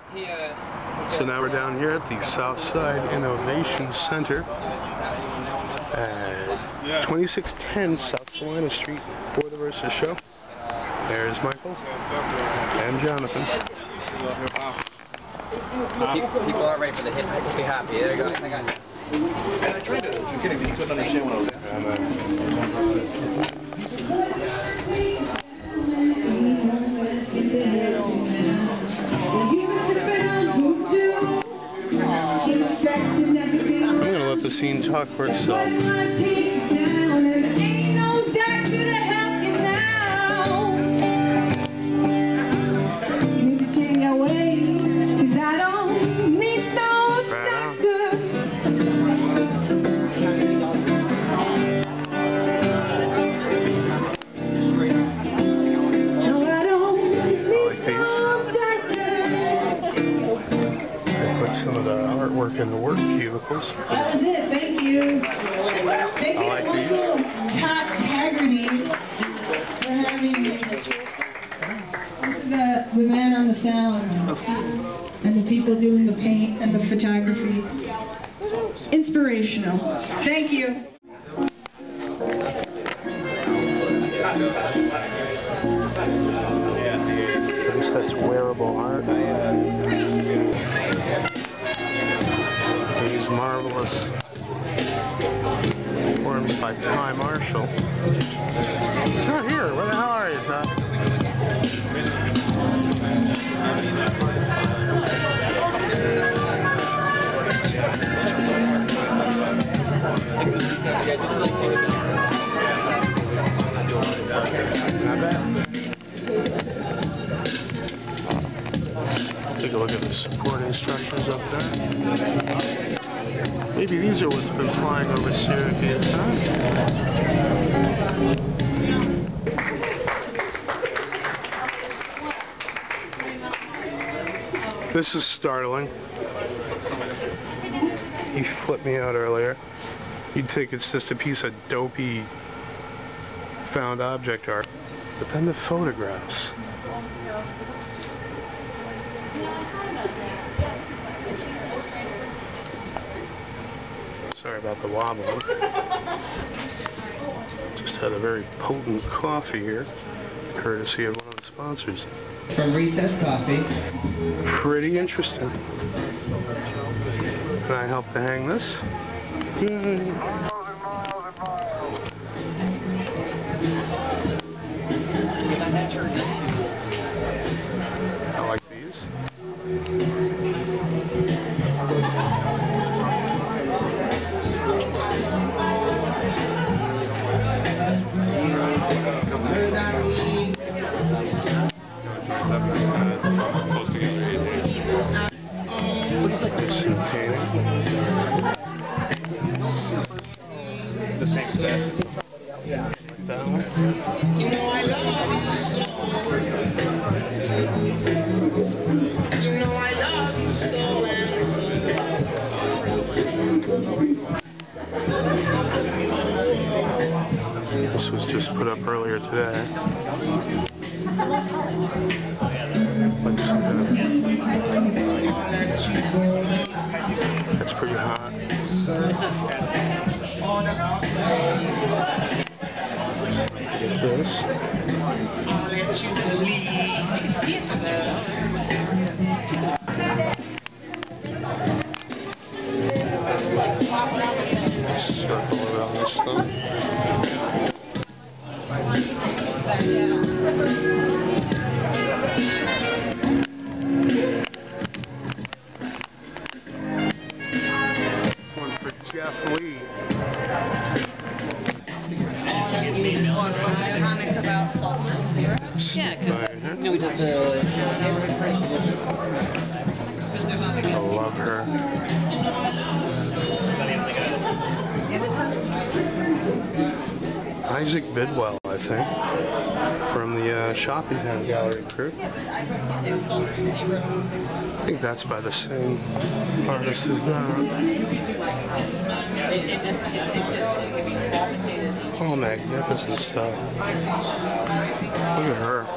So now we're down here at the Southside Innovation Center at 2610 South Salina Street for the VersuS show. There's Michael and Jonathan. People aren't ready for the hit. I can be happy. There you go. I got you. And I tried to, you're kidding me, you couldn't understand what I was I'm going to let the scene talk for itself. Some of the artwork in the work cubicles. That was it. Thank you. Thank you, I like these. Todd Haggerty, for having me. The man on the sound and the people doing the paint and the photography. Inspirational. Thank you. At least that's wearable art. These marvelous forms by Ty Marshall. He's not here. Where the hell are you, Ty? Take a look at the support instructions up there. Maybe these are what's been flying over Syracuse, huh? This is startling. He flipped me out earlier. You'd think it's just a piece of dopey found object art. But then the photographs. Sorry about the wobbling. Just had a very potent coffee here, courtesy of one of the sponsors. From VersuS Coffee. Pretty interesting. Can I help to hang this? I like these. the same set. That one. You know I love you so. You know I love you so and This was just put up earlier today. That's pretty hot. Get this. Circle around this stuff. One for Jeff Lee. Yeah, because we did I love her. Isaac Bidwell, I think, from the Shoppingtown Gallery crew. I think that's by the same artist as that. Oh, magnificent stuff. Look at her.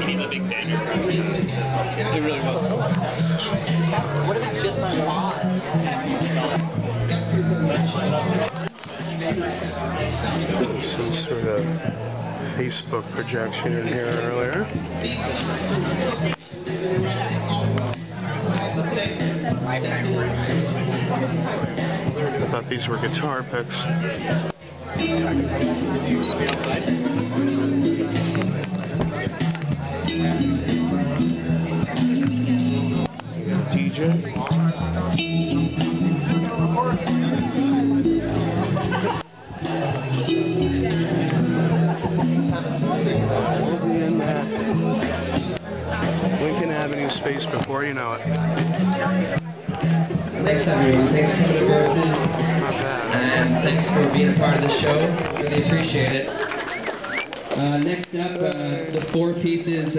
He's a big danger. It really was. What if it's just my mom? Some sort of Facebook projection in here earlier. I thought these were guitar picks. DJ. Lincoln Avenue space before you know it. Thanks everyone. Thanks for coming to VersuS. Not bad. And thanks for being a part of the show. Really appreciate it. Next up, the four pieces.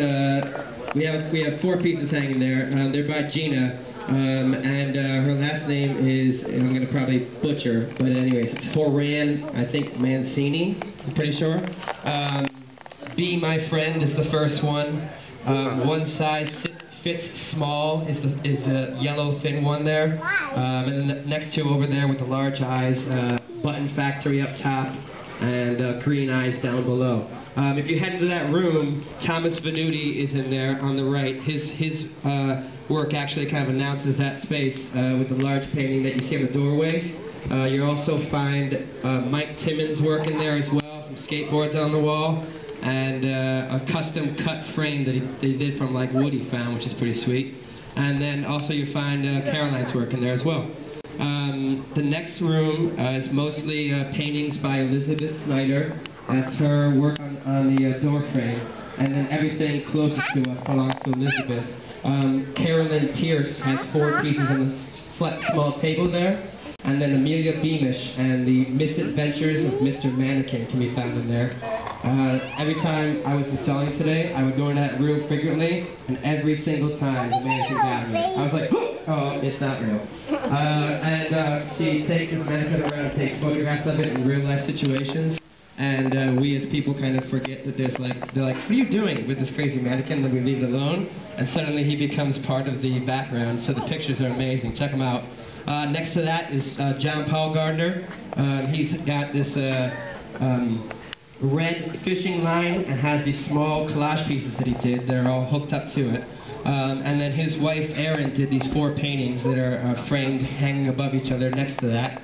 We have four pieces hanging there. They're by Gina, and her last name is, I'm going to probably butcher, but anyways, it's Horan, I think Mancini, I'm pretty sure. Be My Friend is the first one. One size fits small is the yellow thin one there. And then the next two over there with the large eyes, Button Factory up top, and green eyes down below. If you head into that room, Thomas Venuti is in there on the right. His work actually kind of announces that space with the large painting that you see on the doorway. You'll also find Mike Timmons' work in there as well, some skateboards on the wall, and a custom cut frame that they did from like wood he found, which is pretty sweet. And then also you find Caroline's work in there as well. The next room is mostly paintings by Elizabeth Snyder. That's her work on the door frame. And then everything closest to us belongs to Elizabeth. Carolyn Pierce has four pieces on the small table there. And then Amelia Beamish and the Misadventures of Mr. Mannequin can be found in there. Every time I was installing today, I would go in that room frequently, and every single time the mannequin got me. I was like, oh, it's not real. And she takes this mannequin around and takes photographs of it in real life situations. And we as people kind of forget that they're like, what are you doing with this crazy mannequin? And then we leave it alone, and suddenly he becomes part of the background. So the pictures are amazing. Check them out. Next to that is John Paul Gardner. He's got this red fishing line and has these small collage pieces that he did. They're all hooked up to it. And then his wife Erin did these four paintings that are framed hanging above each other next to that.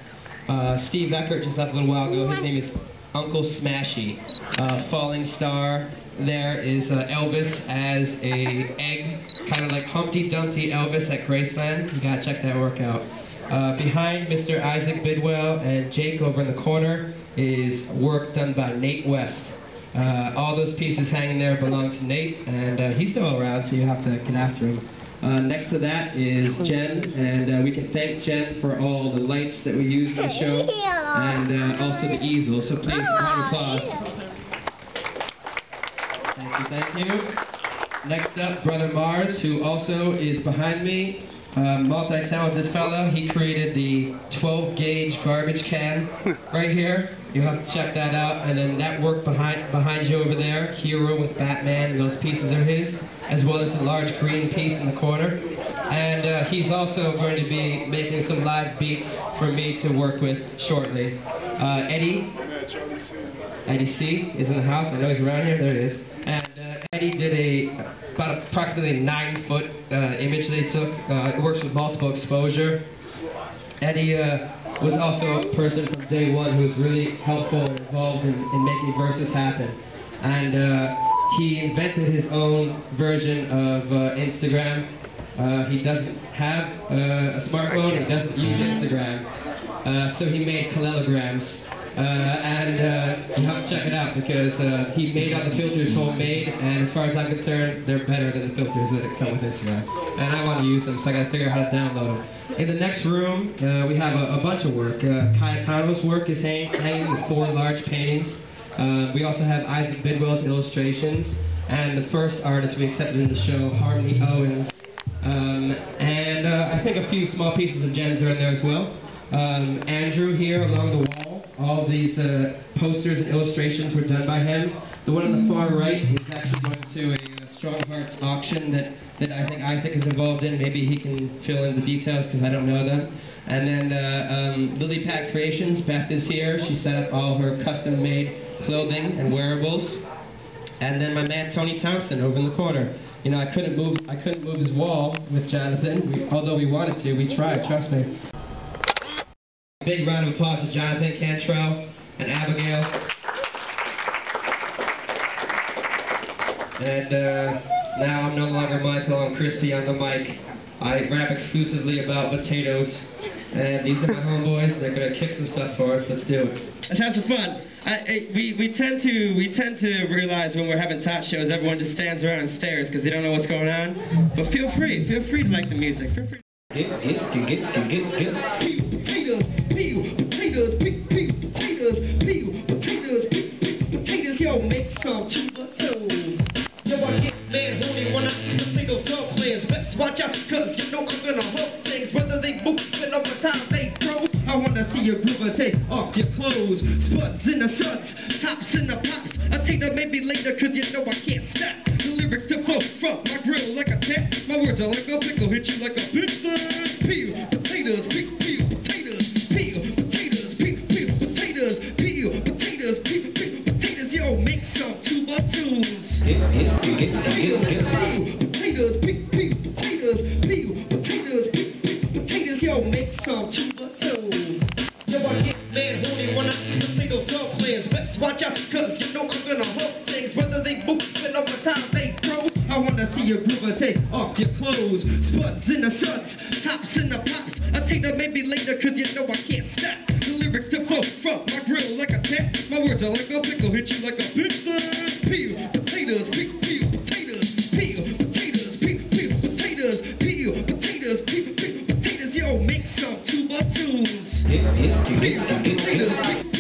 Steve Eckert just left a little while ago. His name is Uncle Smashy. Falling Star. There is Elvis as a egg, kind of like Humpty Dumpty Elvis at Graceland. You gotta check that work out. Behind Mr. Isaac Bidwell and Jake over in the corner is work done by Nate West. All those pieces hanging there belong to Nate, and he's still around, so you have to get after him. Next to that is Jen, and we can thank Jen for all the lights that we used in the show, and also the easel, so please, round of applause. Thank you. Next up, Brother Mars, who also is behind me. Multi-talented fellow. He created the 12-gauge garbage can right here. You'll have to check that out. And then that work behind you over there, Hero with Batman, those pieces are his, as well as the large green piece in the corner. And he's also going to be making some live beats for me to work with shortly. Eddie C is in the house. I know he's around here. There he is. And Eddie did about approximately 9-foot image they took. It works with multiple exposure. Eddie was also a person from day one who was really helpful and involved in making VersuS happen. And he invented his own version of Instagram. He doesn't have a smartphone, he doesn't use Instagram. So he made parallelograms. And you have to check it out because he made all the filters homemade, and as far as I'm concerned, they're better than the filters that come with Instagram. And I want to use them, so I got to figure out how to download them. In the next room, we have a bunch of work. Cayetano's work is hanging with 4 large paintings. We also have Isaac Bidwell's illustrations, and the first artist we accepted in the show, Harmony Owens. And I I think a few small pieces of gems are in there as well. Andrew here along the wall, all these posters and illustrations were done by him. The one on the far right is actually going to a Strong Hearts auction that I think Isaac is involved in. Maybe he can fill in the details because I don't know them. And then Lily Pat Creations, Beth is here. She set up all her custom-made clothing and wearables. And then my man Tony Thompson over in the corner. You know, I couldn't move his wall with Jonathan, although we wanted to. We tried, trust me. Big round of applause to Jonathan Cantrell and Abigail. And now I'm no longer Michael, I'm Christy on the mic. I rap exclusively about potatoes. And these are my homeboys, they're going to kick some stuff for us, let's do it. Let's have some fun. We tend to realize when we're having talk shows, everyone just stands around and stares because they don't know what's going on. But feel free to like the music. Feel free. Potatoes, yo, make some tuba tunes. Yo, I get mad horny when I see the single dog players. Best watch out, cause you know I'm gonna hook things. Whether they move and over time they throw. I wanna see your groover take off your clothes. Spuds in the suds, tops in the pops. I take that maybe later cause you know I can't stop. The lyrics to flow from my grill like a tap. My words are like a pickle, hit you like a bitch. Peel, potatoes, peel, potatoes, peel, potatoes, peel, potatoes, peel, potatoes, potatoes, yo, make some tuba tunes. Potatoes, potatoes, yo, make some tuba tunes. Yo, I get mad horny when I see the single dog players. Best watch out, cause you know I'm gonna hook things. Whether they move and over time they throw. I wanna see your groover take off your clothes. Spuds in the suds, tops in the pops. I take that maybe later cause you know I can't stop. The lyrics to flow from my grill like a tap. My words are like a pickle, hit you like a bitch. Peel, potatoes, peel, potatoes, peel, potatoes, peel, potatoes, peel, potatoes, peel, potatoes, yo, make some tuba tunes. Peel, potatoes,